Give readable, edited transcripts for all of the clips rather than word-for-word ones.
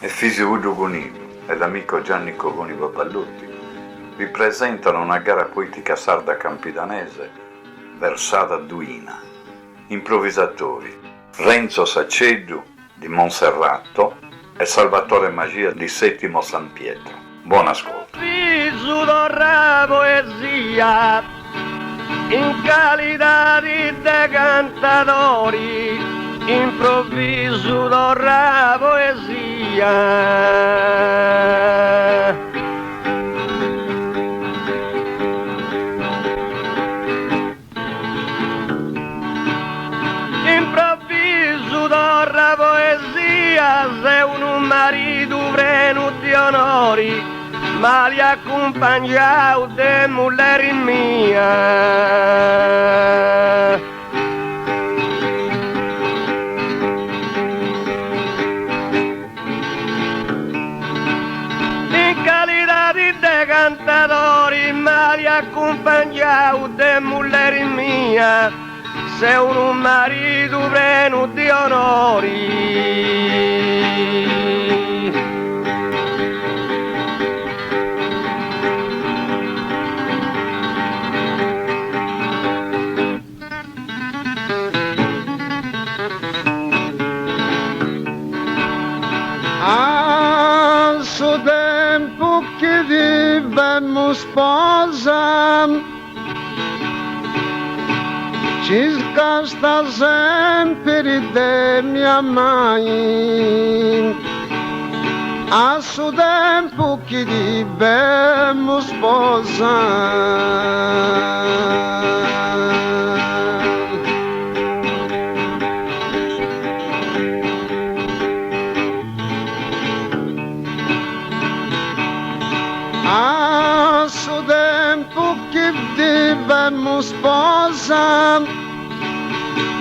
e figlio Udo Gonivo e l'amico Giannico Gonivo Pallutti vi presentano una gara poetica sarda campidanese versata a duina. Improvvisatori: Renzo Saccedu di Monserrato e Salvatore Magia di Settimo San Pietro. Buon ascolto. Figlio della poesia in qualità di cantatori, improvviso della poesia. Improvviso della poesia, sei un marito vreno di onori, ma li accompagnavo de mulleri mia. Cantatori, ma li accompagnavo de mulleri mia, sei un marito pieno di onori. A suo tempo che vivemmo sposa, ci scasta sempre de mia mai. A suo tempo che vivemmo sposa, a suo tempo che vivemmo sposa,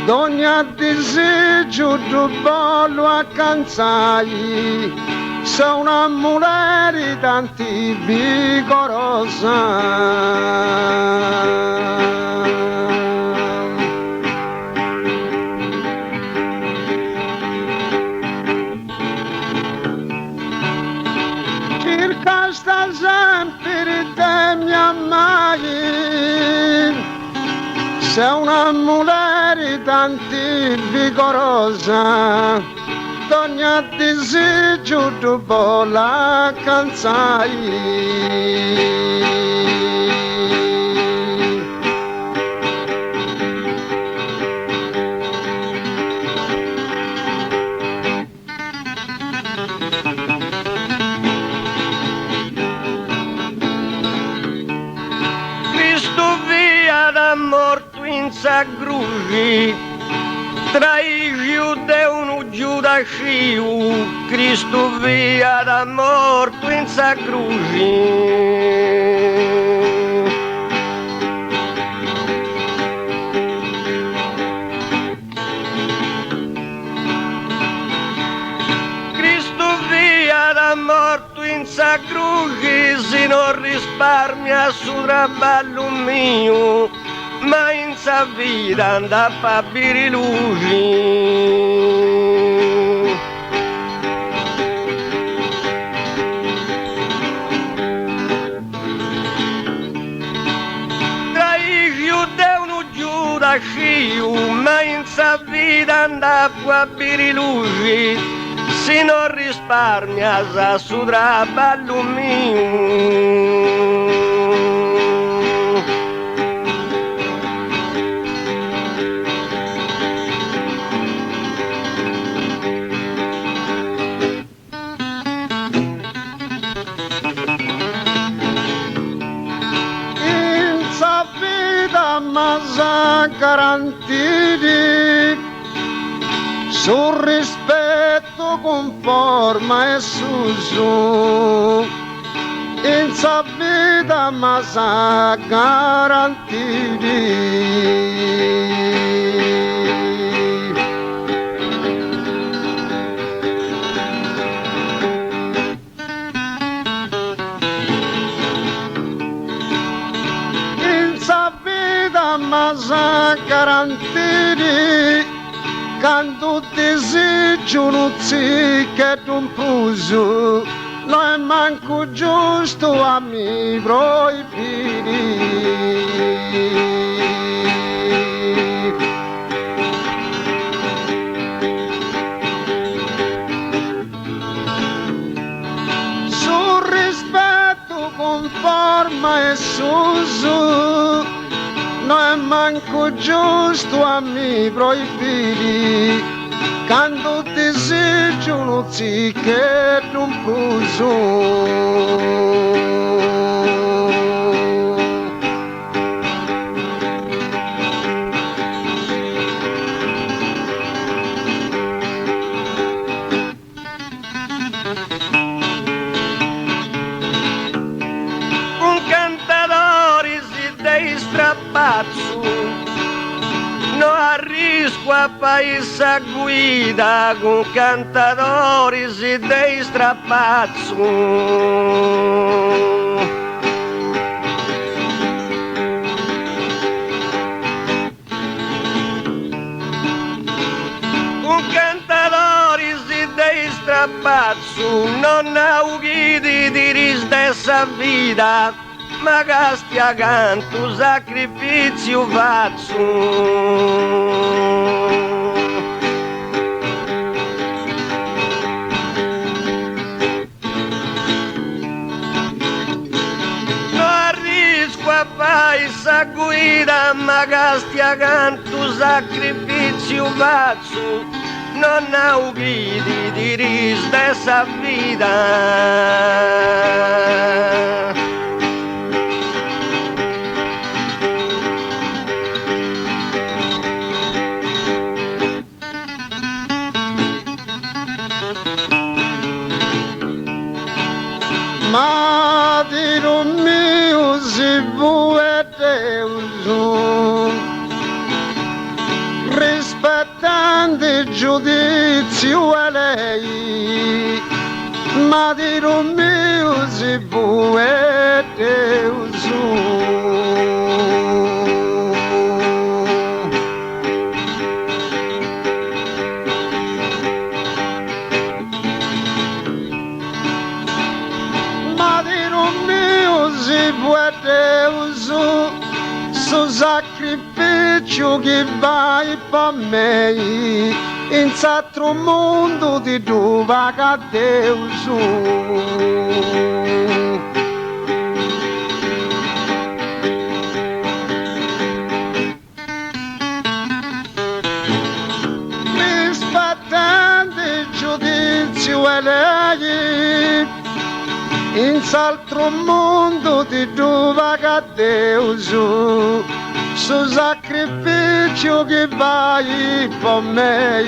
d'ogni disegno lo accanzai, sei una mulher tanti vigorosa. Sta sempre te mia mai, sei una mulher tanti vigorosa, d'ogni disegno tu vola cansai. Morto in sagrugi, tra i giude un giudasciu, Cristo via da morto in sagrugi. Cristo via da morto in sagrugi, si non risparmia su traballo mio, ma in sa vita anda a fabire luci. Tra i giude uno giudasciu, ma in sa vita anda a fabire luci, si non risparmia sa su traballo mio. Ma garantiti sul rispetto con forma e susu, in sa vita ma garantiti. In sa vita ma garantiti quando desejo non si che un pruso, non è manco giusto a mi proibire. Con forma e suso, non è manco giusto a mi proibire, quando desejo non si che non puso. Strapazzo, no arrisco a paese guida con cantatori si dei strapazzo. Un cantatori si dei strapazzo, non augidi di ristessa vita, ma casti a canto sacrificio faccio. Non arrisco a paese guida, ma casti a canto sacrificio faccio. Non augidi di ristessa vita. Ma di non mio si vuole Deus, rispettando il giudizio a lei, ma di non mio si vuole Deus. Su sacrificio che vai per me in altro mondo di dove che Deus. Rispettando il giudizio e lei in altro mondo di dove che Deus, su sacrificio che vai per me.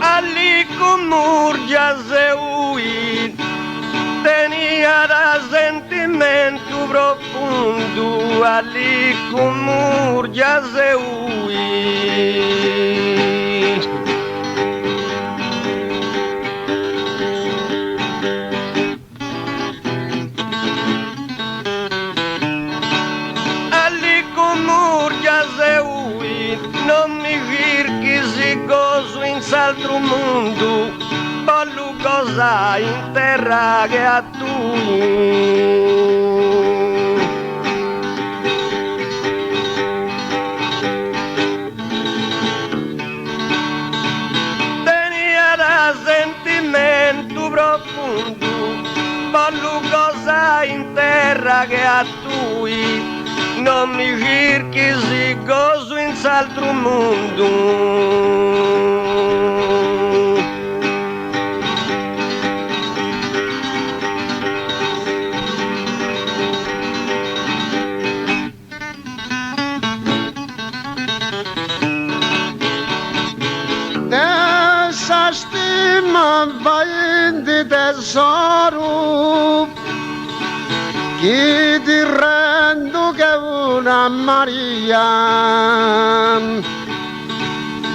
Ali con murgia seui tenia da sentimento profondo, ali con murgia seui. Ali con murgia seui, non mi virchi si gozo in s'altro mondo, pollo cosa in terra che a tu. Tenia da sentimento profondo, pollo cosa in terra che a tu. Non mi cerchi si gozo in s'altro mondo. Dessa stima vai di tesoro che ti rendo che una Maria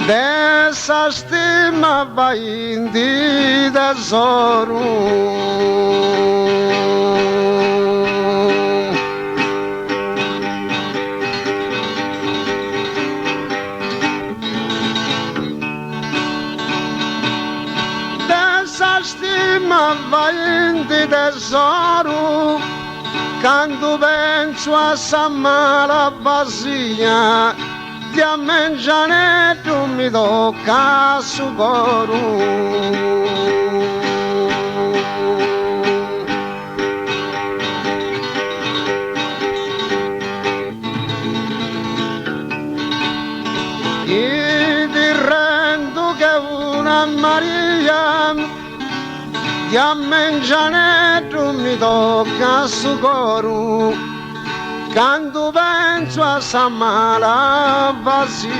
dessa stima vai di tesoro. Stima vai di tesoro, quando penso a sta mala vazia, di a mangiare mi tocca su coro. E ti rendo che una Maria di a mangiare mi tocca su coro, quando penso a sta mala vazia.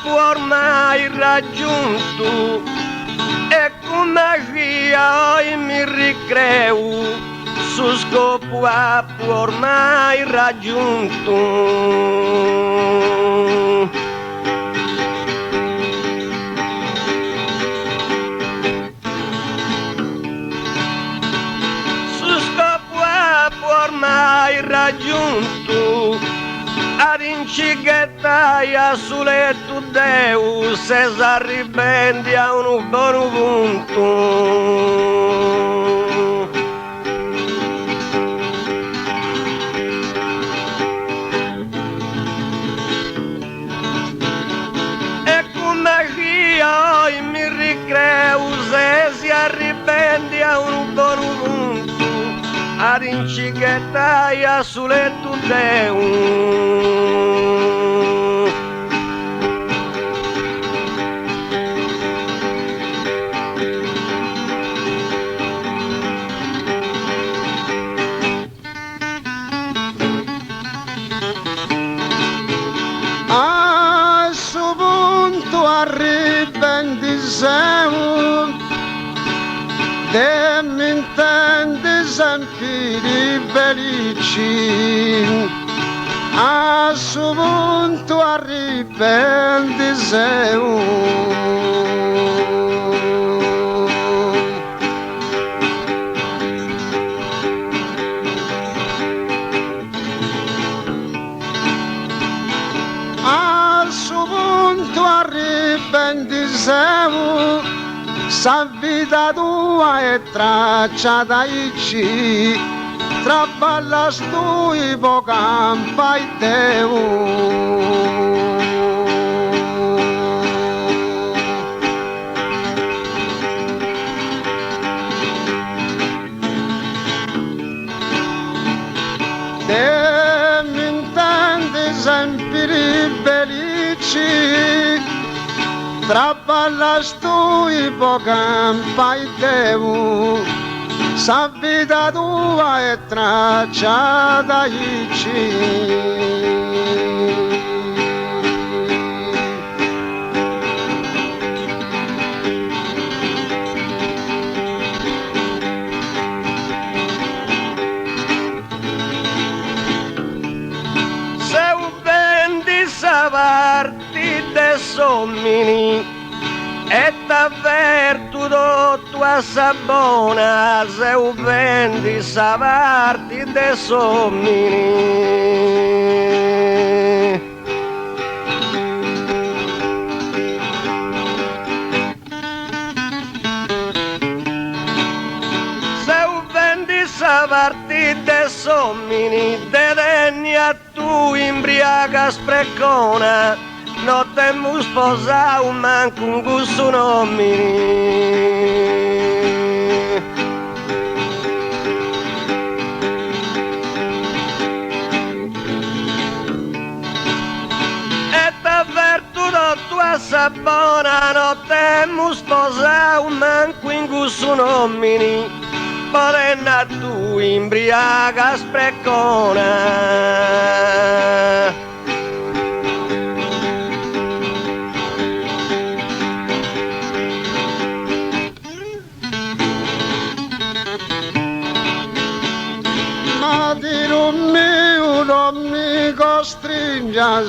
Ormai raggiunto e con magia io mi ricreo su scopo ormai raggiunto. Su scopo ormai raggiunto, ad incicchettaia su letto Deus se s'arribendi a un buon punto. E con magia io mi ricreo se si arribendi a un buon punto, ad incicchettaia su letto Deus. A su punto arrivendi siamo, e mi intendi sempre felici. A su punto arrivendi siamo. A su punto arrivendi siamo, sa vita tua è tracciata ici, tra ballas tu i po' campa e Deo. Te mi intendi sempre felici, tra ballas tu i po' campa e Deo, sa vita tua è tracciata ici. Se vendi sa partite sommini e t'avverto tua sabona, se vendi sa partite sommini. Se vendi sa partite sommini, te degni a tu imbriaca sprecona, non temo sposare manco un gusto nomini. E t'avverto da tua sabona, non temo sposare manco un gusto nomini, podenna tu imbriaca sprecona. Madiro mio non mi costringia,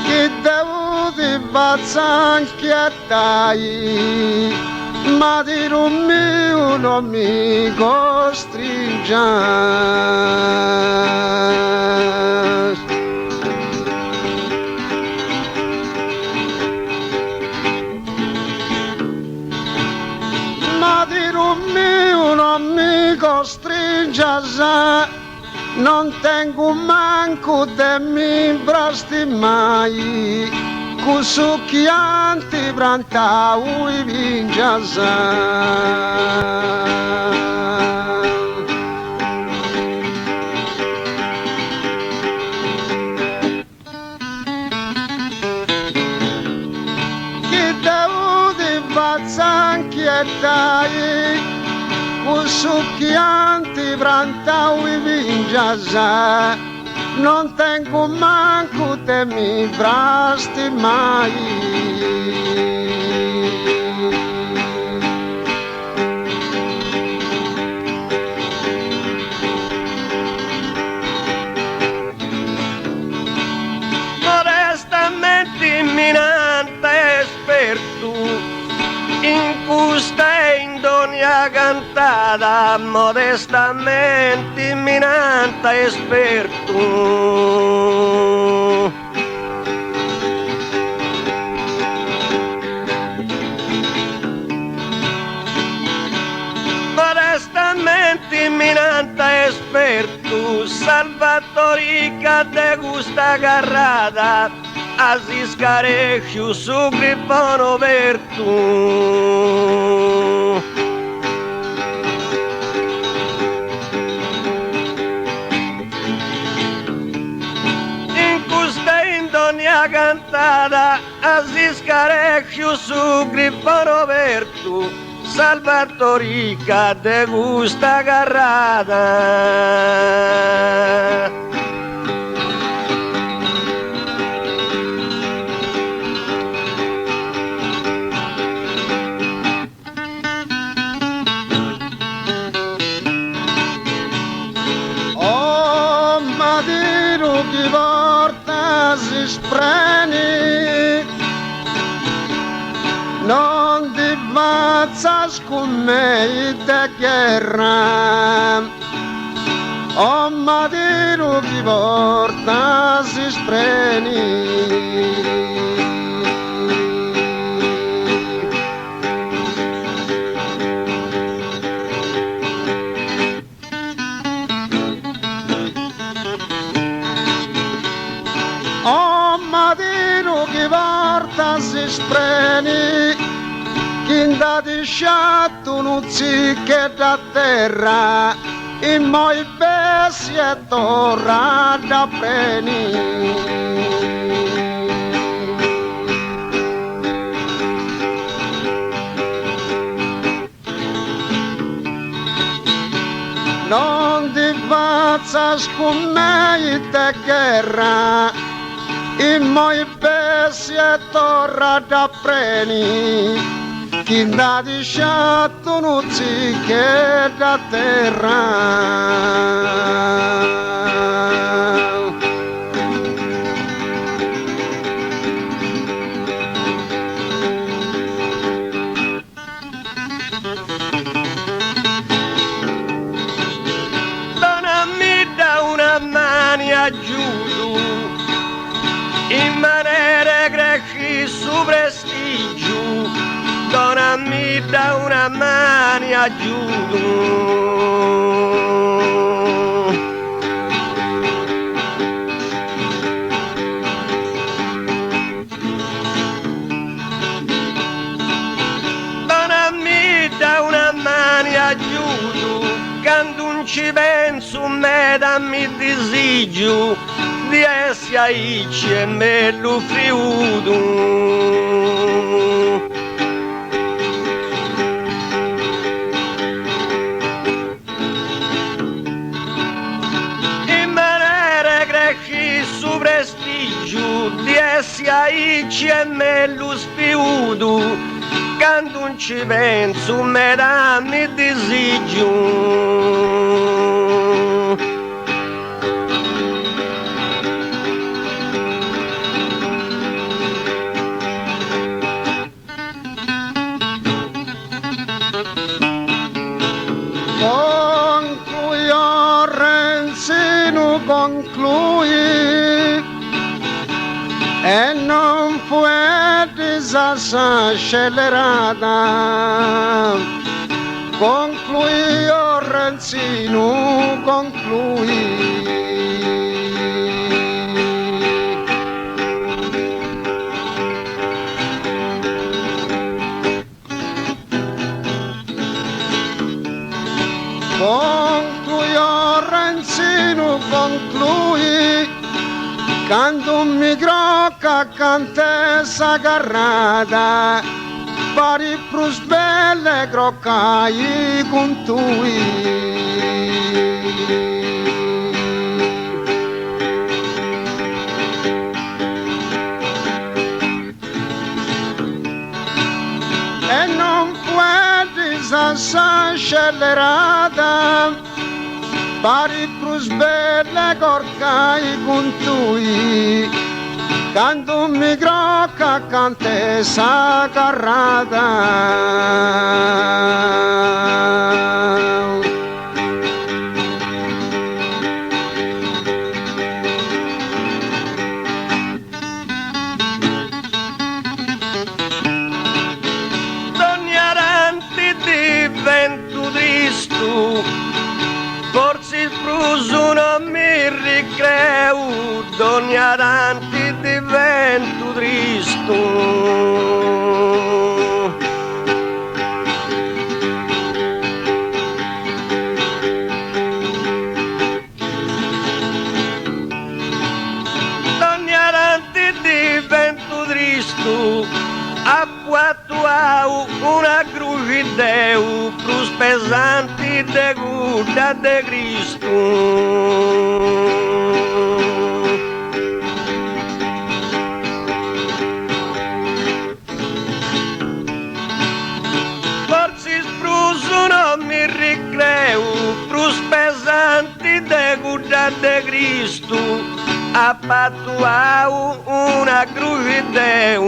che devo ti bazzanchiettai. Madiro mio non mi costringia. Madiro mio non mi costringia, non tengo manco de mi brasti mai, cu succhianti brantau i vingiasa. Che devo di bazzanchiettai, cu succhianti brantau i vingiasa, non tengo manco te mi brasti mai. Modestamente imminente esperto in custa indonia cantata, modestamente imminente esperto. Modestamente imminente esperto, salvatorica de gusta garrada, Aziz carejo su gripano vertu. In custa indonia cantada, Aziz carejo su gripano vertu, salvatorica de gusta garrada. Chi porta si spreni, non ti mazza scummei te guerra. Oh Madiro chi porta si spreni. Oh Madiro chi porta si spreni, chi da di sciatto non si che da terra, in moi bessi e torra da preni. Non ti faccia scummei te guerra, in moi bessi e torra da preni, chi da di sciatto non si che da terra. Aiuto in maniera cresci su prestigio, donami da una mano aiuto. Donami da una mano aiuto, quando non ci penso me dammi desigio di essere aici e me lo friudo. sia aici e me lo spiudo, quando non ci penso me da mi desigio. Conclui e non fu disasa scellerata. Conclui, oh Renzino, conclui. Conclui, oh Renzino, conclui, quando mi grocca cantessa garrata, pari prus belle groccai con tui. E non puoi sassa scellerata, pari prus belle gorcai con tui, quando mi grocca cantessa carrata. Divento tristo, forse il pruso non mi ricreo, d'ogni aranti divento tristo. D'ogni aranti divento tristo, a quattro una croce Deu, cruz pesante de guda de Cristo. Forse spruso non mi ricreo, cruz pesante de guda de Cristo, a patuau una croce Deu.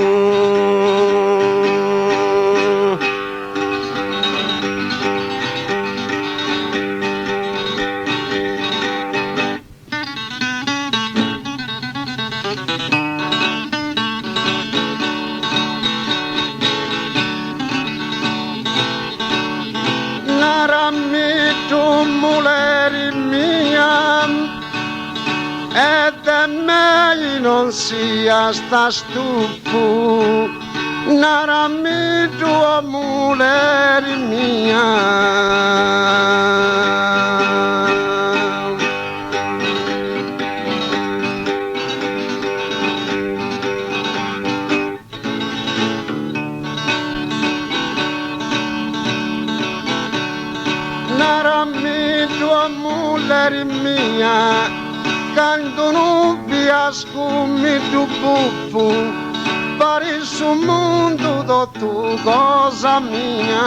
Muleri mia, e da me non sia sta stufo, narami tua muleri mia. Muleri mia, quando non viasco mi tu buffo, pari su mondo do tu cosa mia.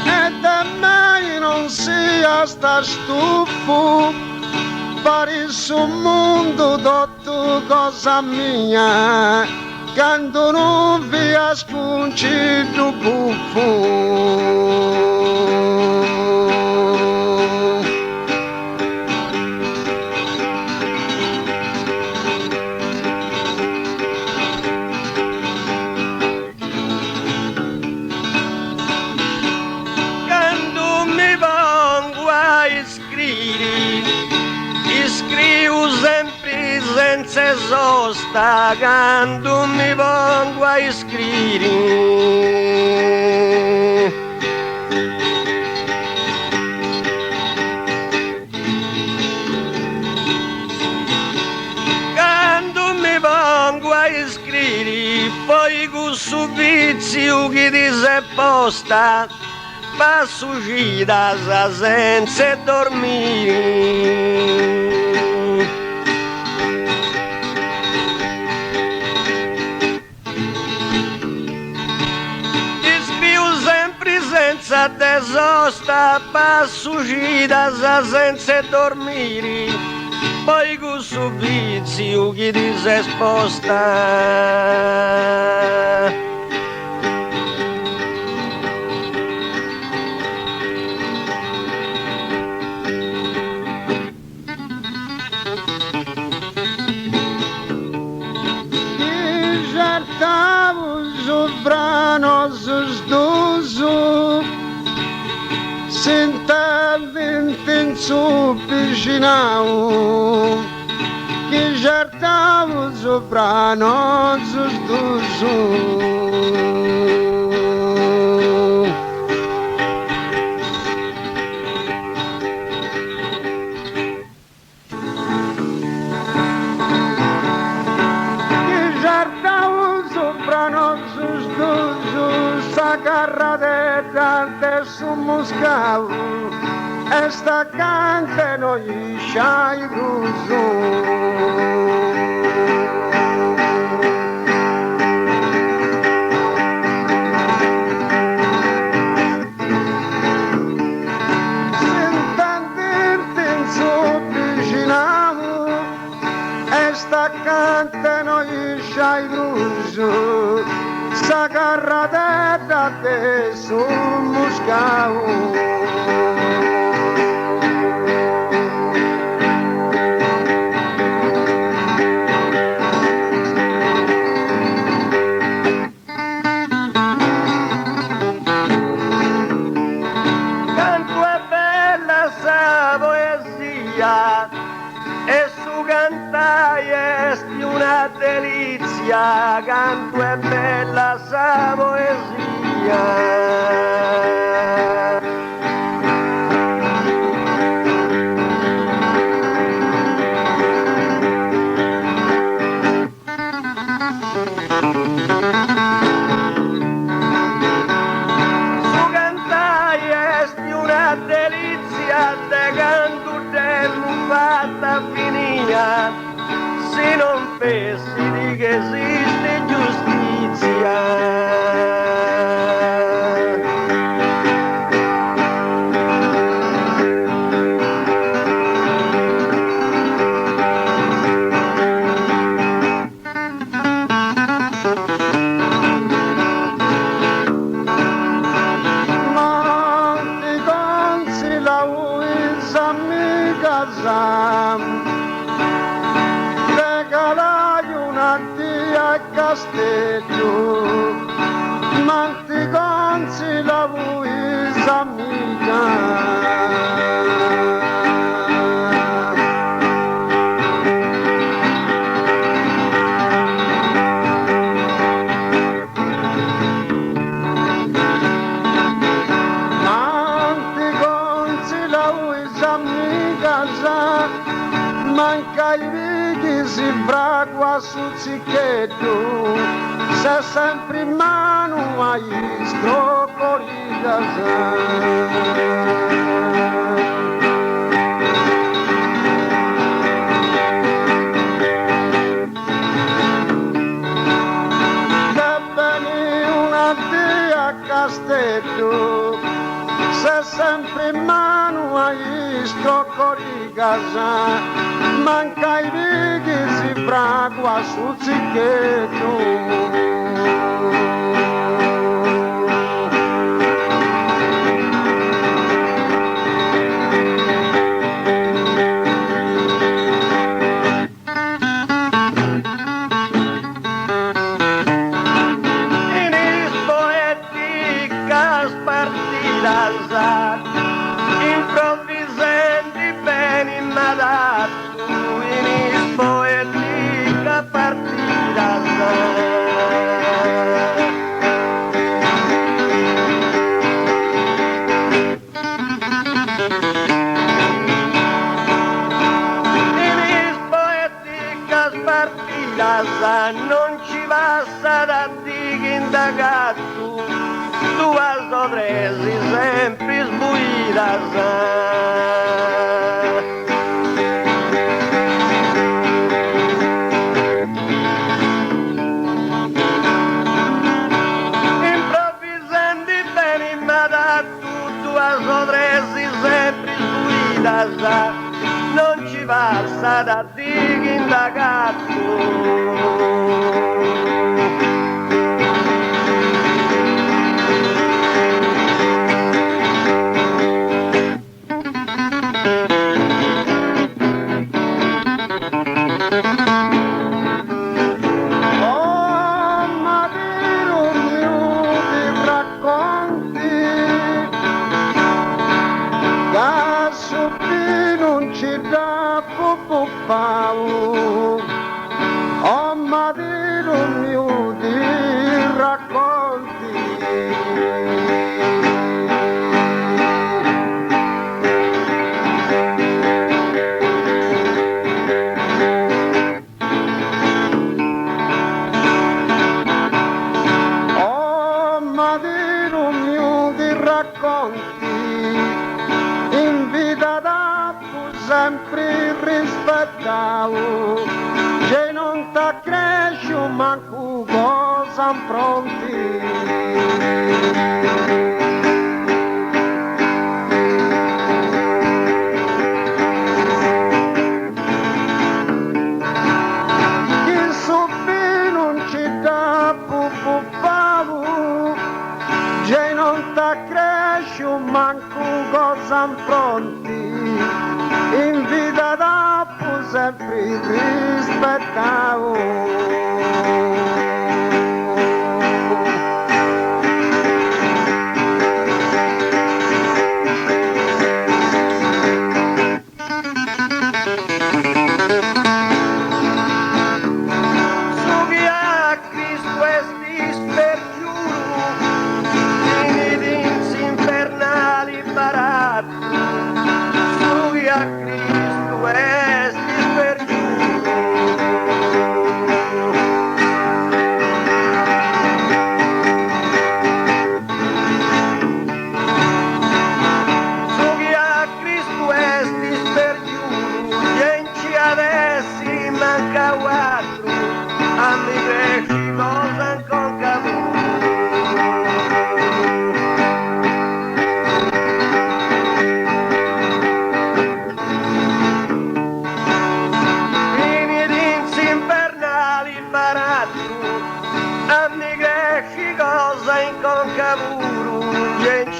E da me non sia sta stufo, pari su mondo dotto cosa mia, quando non via spunci tu buffo. Quando mi vengo a scrivo sempre senza sosta, quando mi vengo a scrivere. Quando mi vengo a scrivere, poi poi con su vizio che ti sei posta passo uscita senza dormire. Senza desosta, passo uscita senza dormire, poi con su vizio che ti sei sposta. Chi jartavo sovrano sdoso, sentendo in su vicinato, che jartavo sovrano sdoso. Carradetta su muscavo e sta cante noi sciai sentendente in su vicinavo e sta cante noi sciai sa carradetta te su muscavo. Canto è bella sa poesia e su cantai è una delizia, canto è bella sa poesia. Su cantai è una delizia, de canto tempo fatta finita, se non pensi di che esiste giustizia. Non ti consi la uisa amica regalai una dia a Castello, ma ti consi la uisa amica. Manca i righi si fragua sul zicchetto, se sempre in mano hai scroccoli una dia a Castello, se sempre in mano hai scroccoli casa. Manca i righi si fragua sul zicchetto. Inis poeticas partidas, improvvisenti beni madat, poetica partida. odresi sempre sbuidas. Improvvisando bene ma da tutto a odresi sempre sbuidas. Non ci basta da dire indagato. Oh, madero mio di racconti. Oh, madero mio di racconti, in vita da sempre rispettavo, che non t'ha cresciuto manco cosa pronti. Chi subì non ci dà puppavo, che non t'ha cresciuto manco cosa pronti. In vita dopo sempre rispettavo.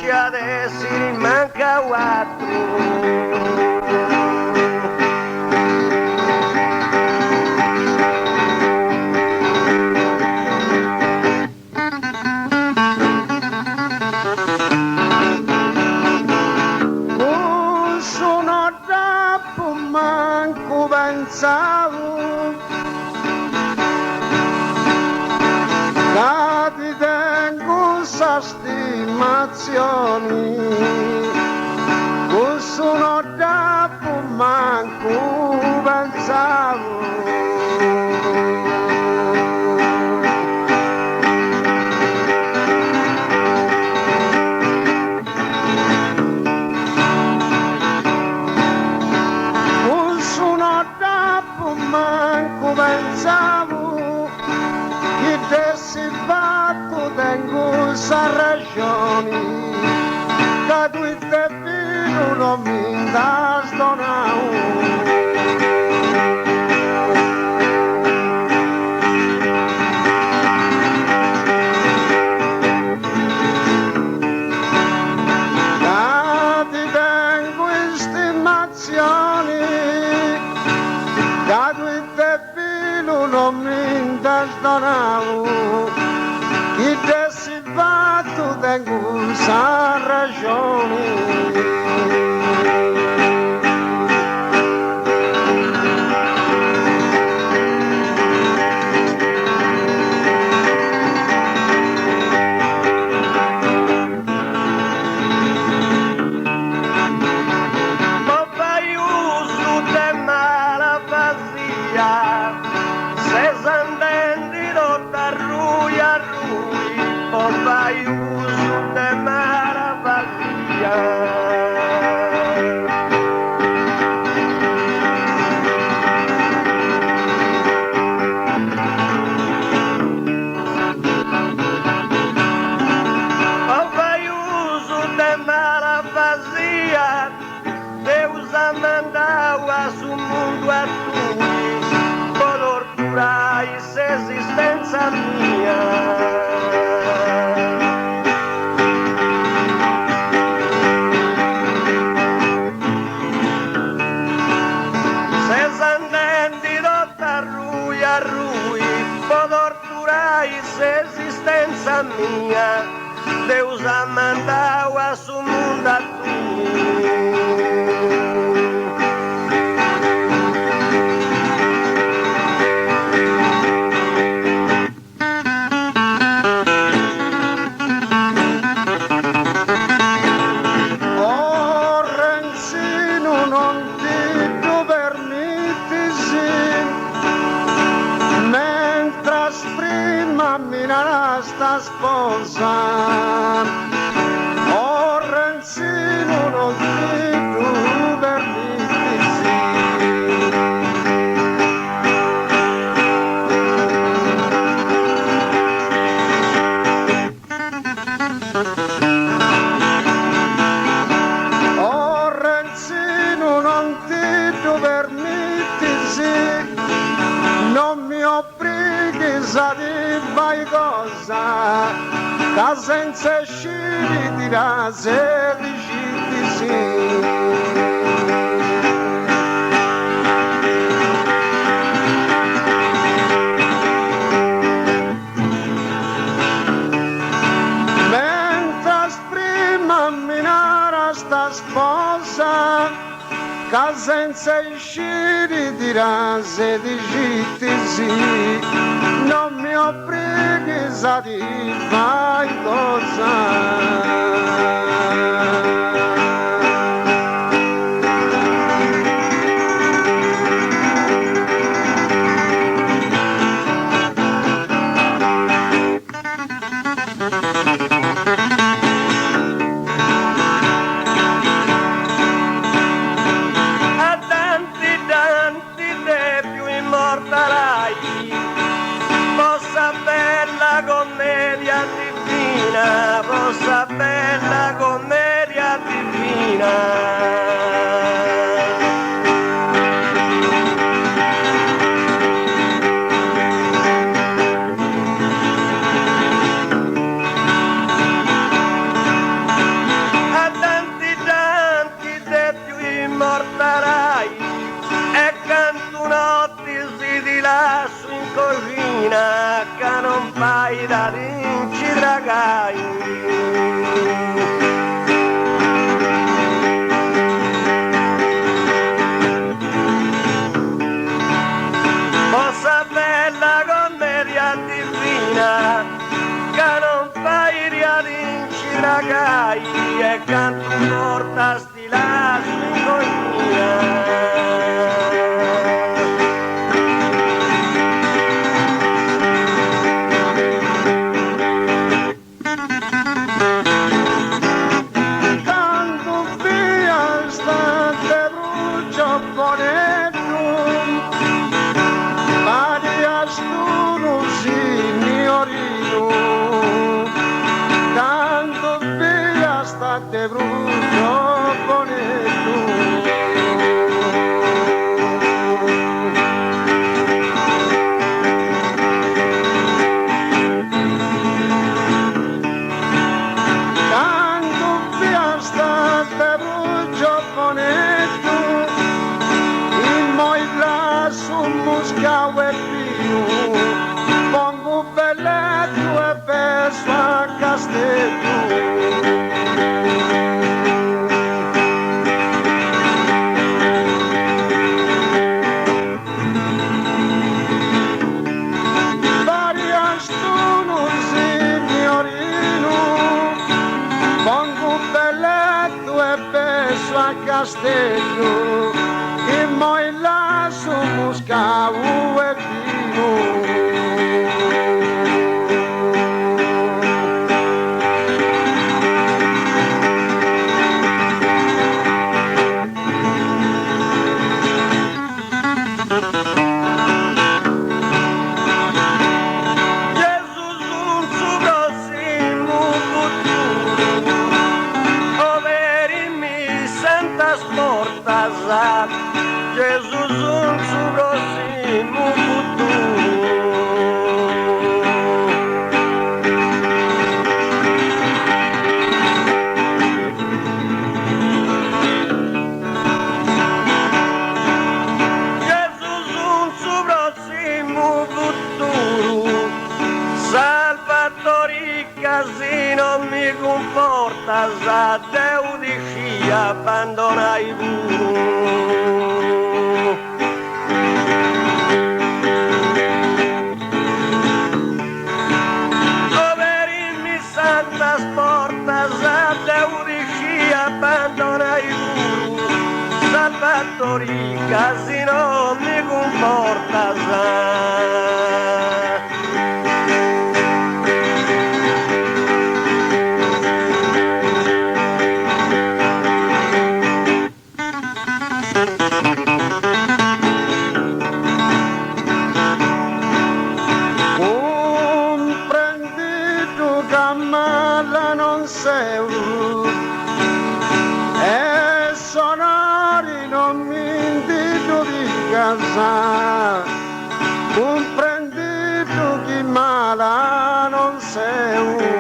Adesso manca quattro. Sono troppo manco pensavo, da ti tengo sa stimazioni, sono troppo manco pensavo. Manco pensavo che dessi fatto tengo sa ragioni, da tu e te fino non mi das donato. Da ti tengo estimazioni, da tu e te filo non mi donato, chi te si fatto tengo sa ragione. Vai uso de mar. l'existência minha, Deus a mandou a su mundo a sta sposa, oh Renzino non ti tu permettisi. Oh Renzino non ti tu permettisi, non mi obblighi a dire mai cosa, che senza sciri di rase diciti sì. Mentre prima minare sta sposa, che senza sciri di rase diciti sì, non mi obblighi a dire mai cosa. A tanti te più immortalai, vostra bella commedia divina, vostra bella commedia divina. A tanti te più immortalai, e canto notti si di lasso in collina, che non fai da rinci dragai. Vostra bella commedia divina, che non fai da rinci dragai, e canto porta sti lasso in collina. Te brucio bonito, canto via sta te brucio bonito, in moi lasso muscao e pio, pongo belletto e verso a castello. A castello, e moi lasso muscao e vino. Jesus un su prossimo futuro, overimi santas portas, Jesus un su prossimo futuro. casi non mi comporta, sa Deu dici abbandonai Poverini santa sporta, sa Deu dici abbandonai Salvatori casi non mi comporta, e sonori non mi indico di casa, comprendi tu chi mala non sei.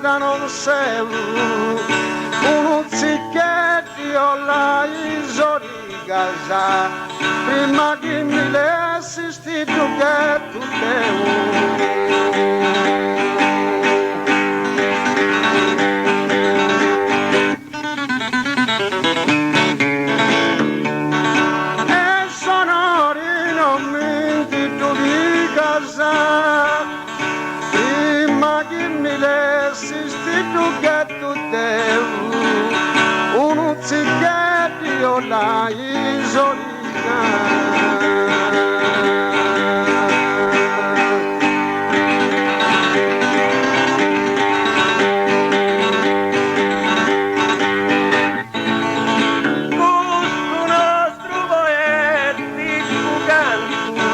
Non sei un zicchetti o la isola di casa, prima che mi lessi sti tu che tu e sonori non mi dico di casa, prima che mi lessi tu che tu devi un zicchetti o la isolina. Questo nostro poetico canto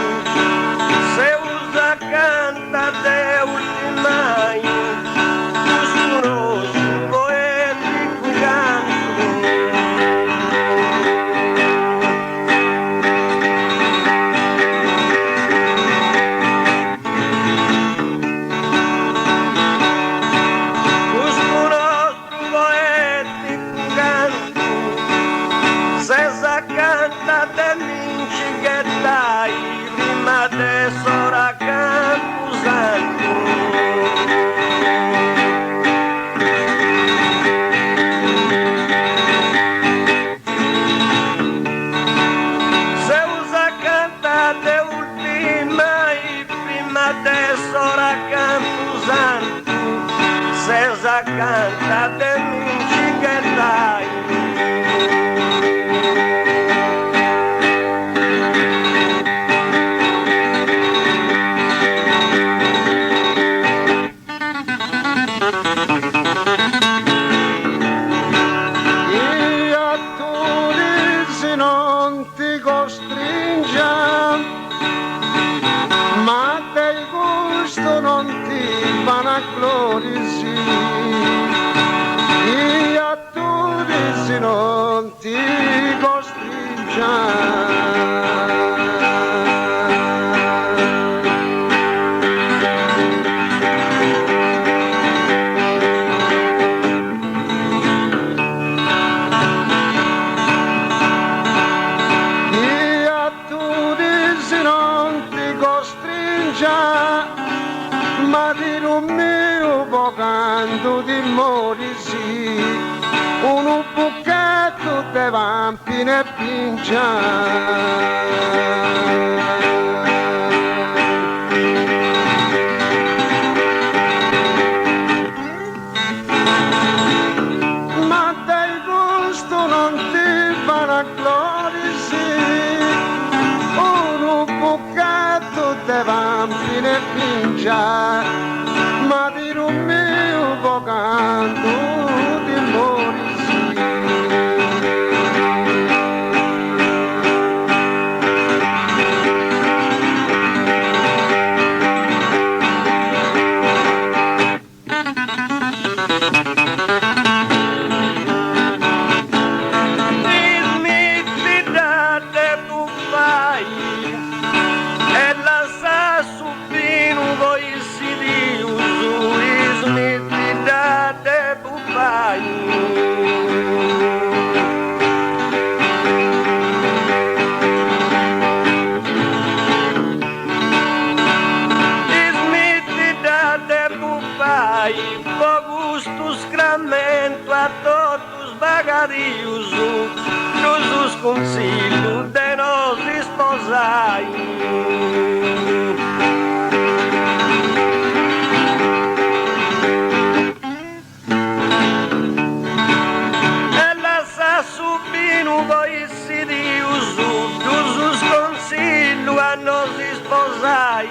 se usa canta de ultimai. Sora canto santo se usa cantate ultima e prima de sora canto santo se usa cantate minci che dai. Ma del gusto non ti vanaglorisi, io a tu dici non ti costringiamo. Ma di un mio vocando di morisi, un buchetto de vampi ne pingia. Ma del gusto non ti vanaglorisi, un buchetto de vampi ne pingia. Ma di un mio vocando di morisi. Dimmi fidate tu fai e la sa su vino voi si dice ai, Augustus Scramento a todos bagarios, dos conselhos de nós esposai. Ela sa subindo voi si diuso, dos conselhos a nós esposai.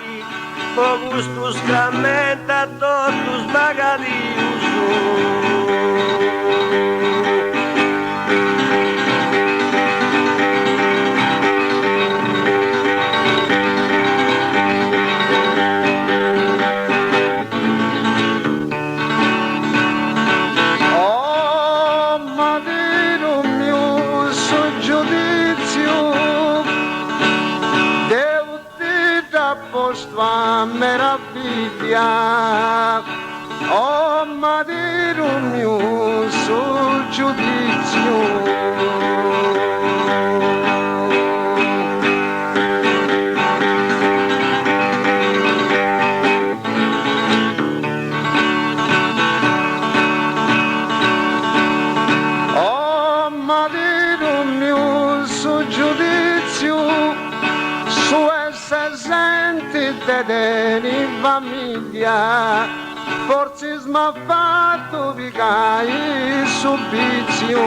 Augustus Scramento a todos bagarios. Tua meraviglia, oh Madero mio sul giudizio. Oh Madero mio sul giudizio, su esse senti in famiglia, forse m'ha fatto vicare subizio.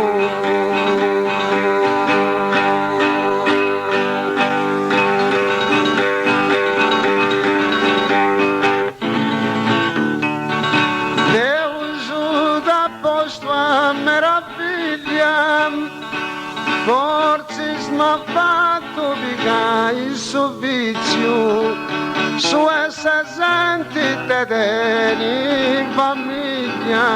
Meraviglia, forse m'ha fatto vicare subizio. Su essa senti te in famiglia.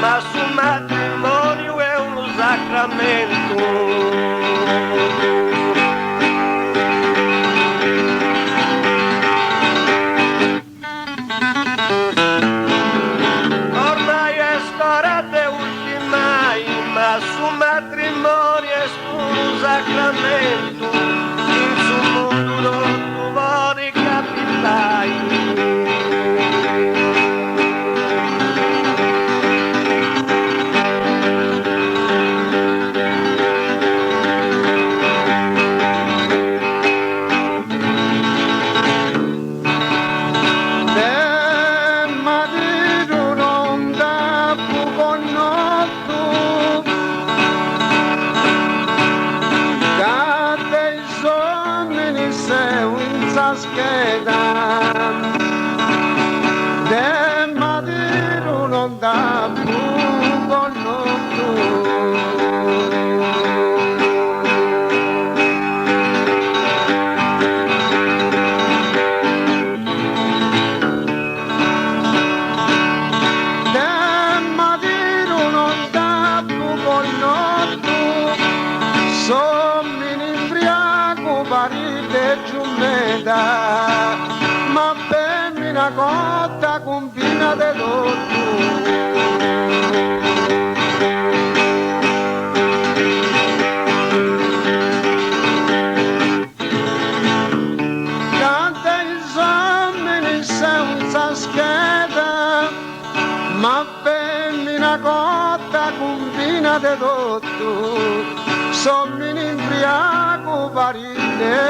Ma sul matrimonio è uno sacramento. Ormai è storia de ultimai, ma sul matrimonio è uno sacramento. In sul mondo non tu vuoi capitai. Ma femmina cotta combina de tutto. Canta i uomini senza scheda, ma femmina cotta combina de tutto. Sommi in imbriaco parite